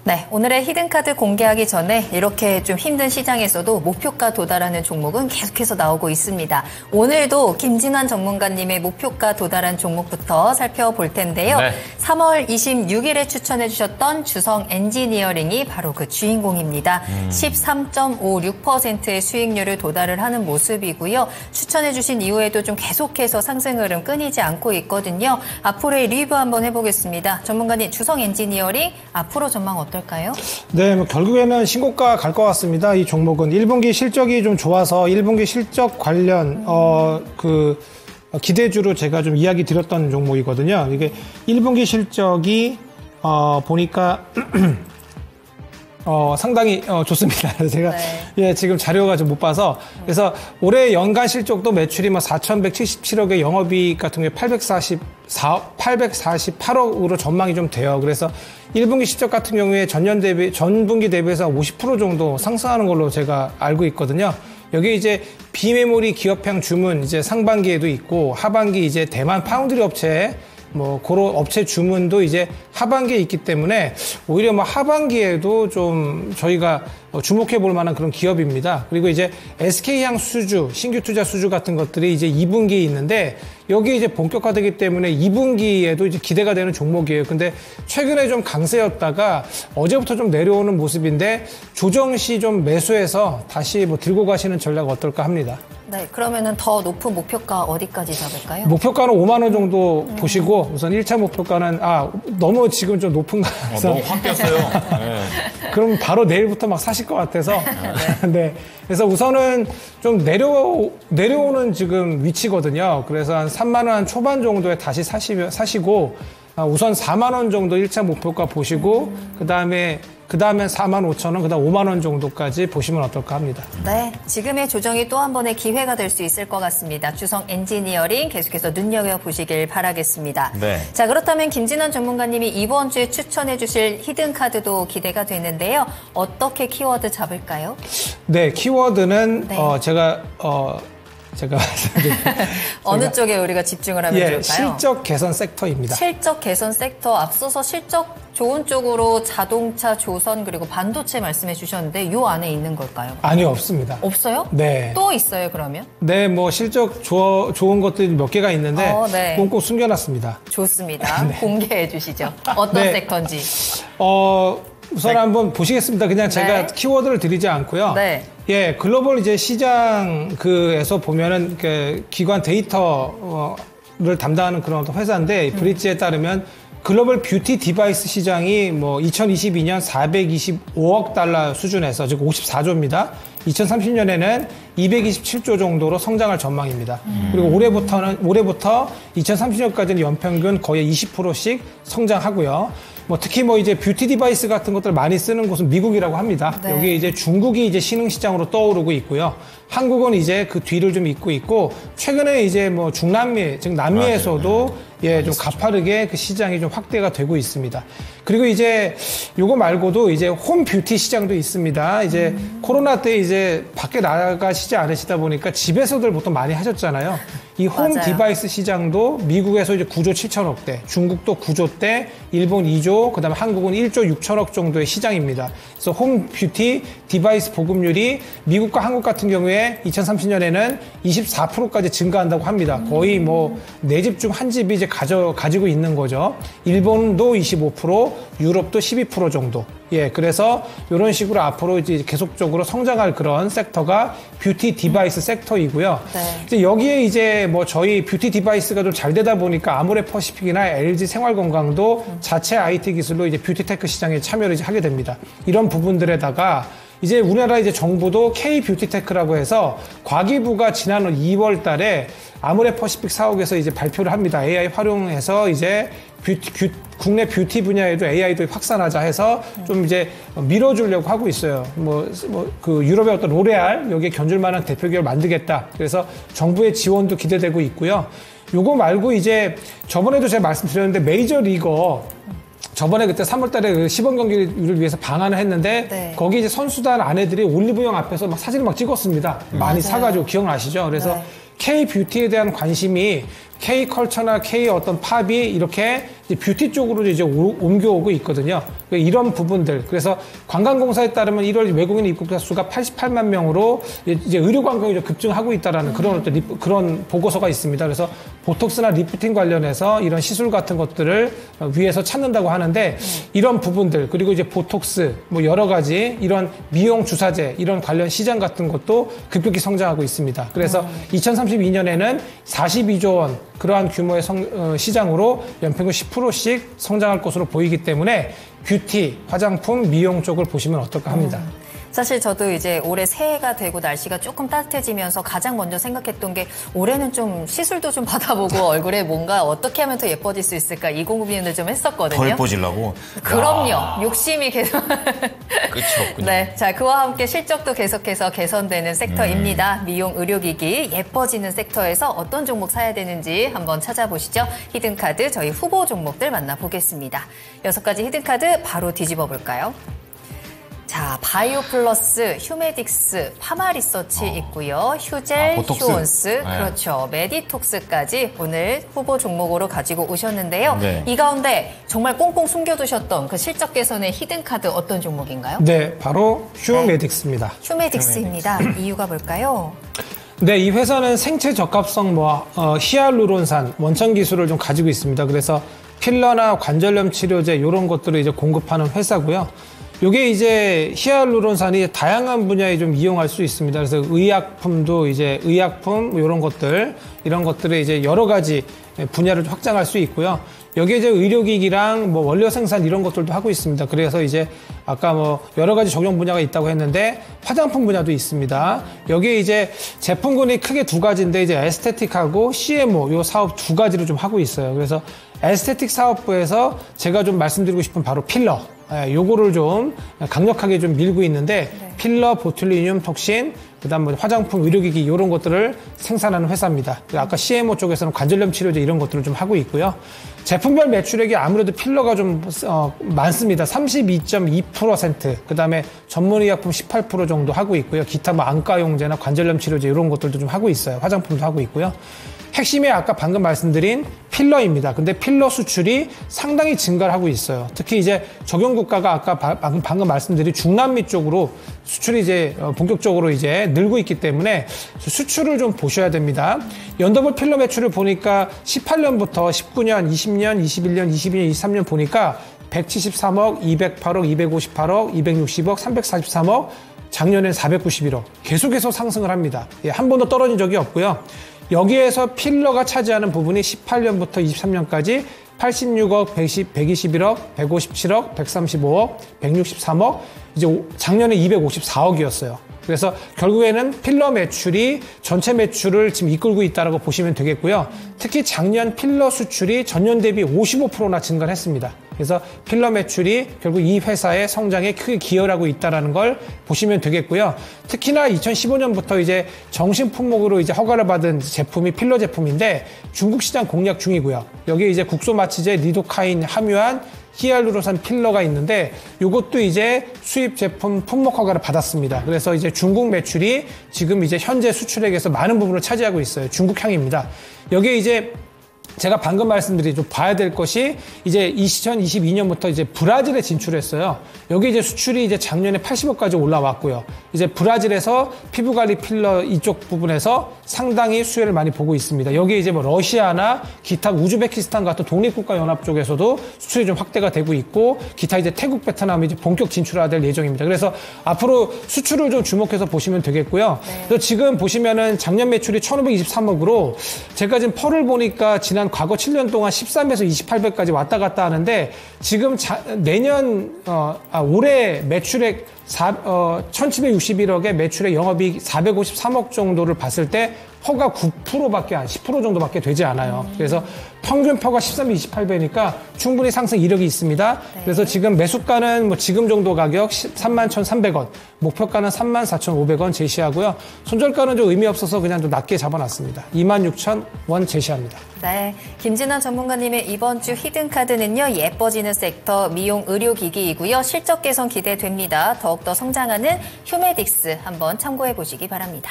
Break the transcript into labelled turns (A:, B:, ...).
A: 네, 오늘의 히든카드 공개하기 전에 이렇게 좀 힘든 시장에서도 목표가 도달하는 종목은 계속해서 나오고 있습니다. 오늘도 김진환 전문가님의 목표가 도달한 종목부터 살펴볼 텐데요. 네. 3월 26일에 추천해 주셨던 주성 엔지니어링이 바로 그 주인공입니다. 13.56%의 수익률을 도달을 하는 모습이고요. 추천해 주신 이후에도 좀 계속해서 상승 흐름 끊이지 않고 있거든요. 앞으로의 리뷰 한번 해보겠습니다. 전문가님, 주성 엔지니어링 앞으로 전망 어떨까요?
B: 네, 뭐 결국에는 신고가 갈 것 같습니다. 이 종목은 1분기 실적이 좀 좋아서 1분기 실적 관련 기대주로 제가 좀 이야기 드렸던 종목이거든요. 이게 1분기 실적이 보니까 상당히 좋습니다. 제가 지금 자료가 좀 못 봐서 그래서 올해 연간 실적도 매출이 4,177억의 영업이익 같은 게 848억으로 전망이 좀 돼요. 그래서 1분기 실적 같은 경우에 전분기 대비해서 50% 정도 상승하는 걸로 제가 알고 있거든요. 여기 이제 비메모리 기업형 주문 이제 상반기에도 있고 하반기 이제 대만 파운드리 업체 그런 업체 주문도 이제 하반기에 있기 때문에 오히려 하반기에도 좀 저희가 주목해 볼 만한 그런 기업입니다. 그리고 이제 SK향 수주, 신규 투자 수주 같은 것들이 이제 2분기에 있는데 여기 이제 본격화되기 때문에 2분기에도 이제 기대가 되는 종목이에요. 근데 최근에 좀 강세였다가 어제부터 좀 내려오는 모습인데 조정 시 좀 매수해서 다시 들고 가시는 전략 어떨까 합니다.
A: 네, 그러면은 더 높은 목표가 어디까지 잡을까요?
B: 목표가는 5만 원 정도 보시고 우선 1차 목표가는 너무 지금 좀 높은가 해서
C: 너무 확 꼈어요. 네.
B: 그럼 바로 내일부터 막 사실 것 같아서 네. 그래서 우선은 좀 내려오는 지금 위치거든요. 그래서 한 3만 원 초반 정도에 다시 사시고 우선 4만 원 정도 1차 목표가 보시고 그다음에 4만 5천 원, 그다음 5만 원 정도까지 보시면 어떨까 합니다.
A: 네, 지금의 조정이 또 한 번의 기회가 될 수 있을 것 같습니다. 주성 엔지니어링 계속해서 눈여겨보시길 바라겠습니다. 네. 자, 그렇다면 김진환 전문가님이 이번 주에 추천해 주실 히든카드도 기대가 되는데요. 어떻게 키워드 잡을까요?
B: 네, 키워드는 제가
A: 어느 쪽에 우리가 집중을 하면 좋을까요?
B: 실적 개선 섹터입니다.
A: 실적 개선 섹터, 앞서서 실적 좋은 쪽으로 자동차, 조선 그리고 반도체 말씀해 주셨는데 요 안에 있는 걸까요?
B: 아니요, 없습니다.
A: 없어요?
B: 네.
A: 또 있어요, 그러면?
B: 네, 실적 좋은 것들이 몇 개가 있는데 꽁꽁 숨겨놨습니다.
A: 좋습니다. 네. 공개해 주시죠. 어떤 섹터인지.
B: 우선 한번 보시겠습니다. 그냥 제가 키워드를 드리지 않고요.
A: 네.
B: 예, 글로벌 이제 시장에서 보면은 기관 데이터를 담당하는 그런 회사인데 브릿지에 따르면 글로벌 뷰티 디바이스 시장이 2022년 425억 달러 수준에서 즉 54조입니다. 2030년에는 227조 정도로 성장할 전망입니다. 그리고 올해부터 2030년까지는 연평균 거의 20%씩 성장하고요. 특히 이제 뷰티 디바이스 같은 것들 많이 쓰는 곳은 미국이라고 합니다. 네. 여기 이제 중국이 이제 신흥 시장으로 떠오르고 있고요. 한국은 이제 그 뒤를 좀 잇고 있고, 최근에 이제 중남미, 즉 남미에서도 좀 가파르게 그 시장이 좀 확대가 되고 있습니다. 그리고 이제 요거 말고도 이제 홈 뷰티 시장도 있습니다. 이제 코로나 때 이제 밖에 나가시지 않으시다 보니까 집에서들 보통 많이 하셨잖아요. 이 홈 디바이스 시장도 미국에서 이제 9조 7천억대, 중국도 9조대, 일본 2조, 그다음에 한국은 1조 6천억 정도의 시장입니다. 그래서 홈 뷰티 디바이스 보급률이 미국과 한국 같은 경우에 2030년에는 24%까지 증가한다고 합니다. 거의 4집 중 한 집이 이제 가지고 있는 거죠. 일본도 25%, 유럽도 12% 정도. 예, 그래서 이런 식으로 앞으로 이제 계속적으로 성장할 그런 섹터가 뷰티 디바이스 섹터이고요. 네. 이제 여기에 이제 저희 뷰티 디바이스가 좀 잘 되다 보니까 아모레퍼시픽이나 LG 생활건강도 자체 IT 기술로 이제 뷰티테크 시장에 참여를 이제 하게 됩니다. 이런 부분들에다가 이제 우리나라 이제 정부도 K-뷰티테크라고 해서 과기부가 지난 2월 달에 아모레퍼시픽 사옥에서 이제 발표를 합니다. AI 활용해서 이제 국내 뷰티 분야에도 AI 도입 확산하자 해서 좀 이제 밀어주려고 하고 있어요. 그 유럽의 어떤 로레알 여기에 견줄 만한 대표 기업을 만들겠다. 그래서 정부의 지원도 기대되고 있고요. 요거 말고 이제 저번에도 제가 말씀드렸는데 메이저 리거 저번에 그때 3월 달에 그 시범 경기를 위해서 방한을 했는데 거기 이제 선수단 아내들이 올리브영 앞에서 사진을 찍었습니다. 많이 사가지고 기억나시죠? 그래서 K-뷰티에 대한 관심이 K-컬처나 K 어떤 팝이 이렇게 이제 뷰티 쪽으로 이제 옮겨오고 있거든요. 이런 부분들. 그래서 관광공사에 따르면 1월 외국인 입국자 수가 88만 명으로 이제 의료 관광이 급증하고 있다라는 그런 어떤 그런 보고서가 있습니다. 그래서 보톡스나 리프팅 관련해서 이런 시술 같은 것들을 위해서 찾는다고 하는데 이런 부분들 그리고 이제 보톡스 뭐 여러 가지 이런 미용 주사제 이런 관련 시장 같은 것도 급격히 성장하고 있습니다. 그래서 2032년에는 42조 원 그러한 규모의 시장으로 연평균 10%씩 성장할 것으로 보이기 때문에 뷰티, 화장품, 미용 쪽을 보시면 어떨까 합니다.
A: 사실 저도 이제 올해 새해가 되고 날씨가 조금 따뜻해지면서 가장 먼저 생각했던 게 올해는 좀 시술도 좀 받아보고 얼굴에 뭔가 어떻게 하면 더 예뻐질 수 있을까 이 고민을 좀 했었거든요.
C: 더 예뻐지려고?
A: 그럼요. 욕심이 계속.
C: 끝이 없군요.
A: 네, 자 그와 함께 실적도 계속해서 개선되는 섹터입니다. 미용, 의료기기, 예뻐지는 섹터에서 어떤 종목 사야 되는지 한번 찾아보시죠. 히든카드 저희 후보 종목들 만나보겠습니다. 6가지 히든카드 바로 뒤집어 볼까요? 자, 바이오플러스, 휴메딕스, 파마리서치 있고요. 휴젤, 휴온스,
C: 네.
A: 그렇죠. 메디톡스까지 오늘 후보 종목으로 가지고 오셨는데요.
C: 네.
A: 이 가운데 정말 꽁꽁 숨겨두셨던 그 실적 개선의 히든카드 어떤 종목인가요?
B: 네, 바로 휴메딕스입니다.
A: 휴메딕스입니다. 이유가 뭘까요?
B: 네, 이 회사는 생체 적합성 히알루론산 원천 기술을 좀 가지고 있습니다. 그래서 필러나 관절염 치료제 이런 것들을 이제 공급하는 회사고요. 요게 이제 히알루론산이 다양한 분야에 좀 이용할 수 있습니다. 그래서 의약품도 이제 의약품 이런 것들을 이제 여러 가지 분야를 좀 확장할 수 있고요. 여기에 이제 의료기기랑 뭐 원료 생산 이런 것들도 하고 있습니다. 그래서 이제 아까 뭐 여러 가지 적용 분야가 있다고 했는데 화장품 분야도 있습니다. 여기에 이제 제품군이 크게 두 가지인데 이제 에스테틱하고 CMO 요 사업 두 가지를 좀 하고 있어요. 그래서 에스테틱 사업부에서 제가 좀 말씀드리고 싶은 바로 필러. 요거를 좀 강력하게 좀 밀고 있는데 필러, 보툴리늄, 톡신, 그다음 뭐 화장품, 의료기기 이런 것들을 생산하는 회사입니다. 아까 CMO 쪽에서는 관절염 치료제 이런 것들을 좀 하고 있고요. 제품별 매출액이 아무래도 필러가 좀 많습니다. 32.2%, 그다음에 전문의약품 18% 정도 하고 있고요. 기타 뭐 안과용제나 관절염 치료제 이런 것들도 좀 하고 있어요. 화장품도 하고 있고요. 핵심이 아까 방금 말씀드린 필러입니다. 근데 필러 수출이 상당히 증가를 하고 있어요. 특히 이제 적용 국가가 아까 방금 말씀드린 중남미 쪽으로 수출이 이제 본격적으로 이제 늘고 있기 때문에 수출을 좀 보셔야 됩니다. 연도별 필러 매출을 보니까 18년부터 19년, 20년, 21년, 22년, 23년 보니까 173억, 208억, 258억, 260억, 343억, 작년엔 491억. 계속해서 상승을 합니다. 한 번도 떨어진 적이 없고요. 여기에서 필러가 차지하는 부분이 18년부터 23년까지 86억, 121억, 157억, 135억, 163억, 이제 작년에 254억이었어요. 그래서 결국에는 필러 매출이 전체 매출을 지금 이끌고 있다고 보시면 되겠고요. 특히 작년 필러 수출이 전년 대비 55%나 증가를 했습니다. 그래서 필러 매출이 결국 이 회사의 성장에 크게 기여를 하고 있다는 걸 보시면 되겠고요. 특히나 2015년부터 이제 정식 품목으로 이제 허가를 받은 제품이 필러 제품인데 중국 시장 공략 중이고요. 여기에 이제 국소마취제 리도카인 함유한 히알루론산 필러가 있는데 이것도 이제 수입 제품 품목 허가를 받았습니다. 그래서 이제 중국 매출이 지금 이제 현재 수출액에서 많은 부분을 차지하고 있어요. 중국향입니다. 여기에 이제 제가 방금 말씀드린 좀 봐야 될 것이 이제 2022년부터 이제 브라질에 진출했어요. 여기 이제 수출이 이제 작년에 80억까지 올라왔고요. 이제 브라질에서 피부관리 필러 이쪽 부분에서 상당히 수혜를 많이 보고 있습니다. 여기 이제 뭐 러시아나 기타 우즈베키스탄 같은 독립국가 연합 쪽에서도 수출이 좀 확대가 되고 있고 기타 이제 태국, 베트남이 이제 본격 진출할 예정입니다. 그래서 앞으로 수출을 좀 주목해서 보시면 되겠고요. 그래서 지금 보시면은 작년 매출이 1,523억으로 제가 지금 펄을 보니까 지난 과거 7년 동안 13에서 28배까지 왔다 갔다 하는데 지금 올해 매출액 1,761억에 매출액 영업이익 453억 정도를 봤을 때 퍼가 9%밖에 10% 정도밖에 되지 않아요. 그래서 평균 퍼가 13, 28배니까 충분히 상승 이력이 있습니다. 그래서 지금 매수가는 뭐 지금 정도 가격 31,300원, 목표가는 34,500원 제시하고요. 손절가는 좀 의미 없어서 그냥 좀 낮게 잡아놨습니다. 26,000원 제시합니다.
A: 네, 김진환 전문가님의 이번 주 히든카드는요. 예뻐지는 섹터 미용 의료기기이고요. 실적 개선 기대됩니다. 더욱더 성장하는 휴메딕스 한번 참고해 보시기 바랍니다.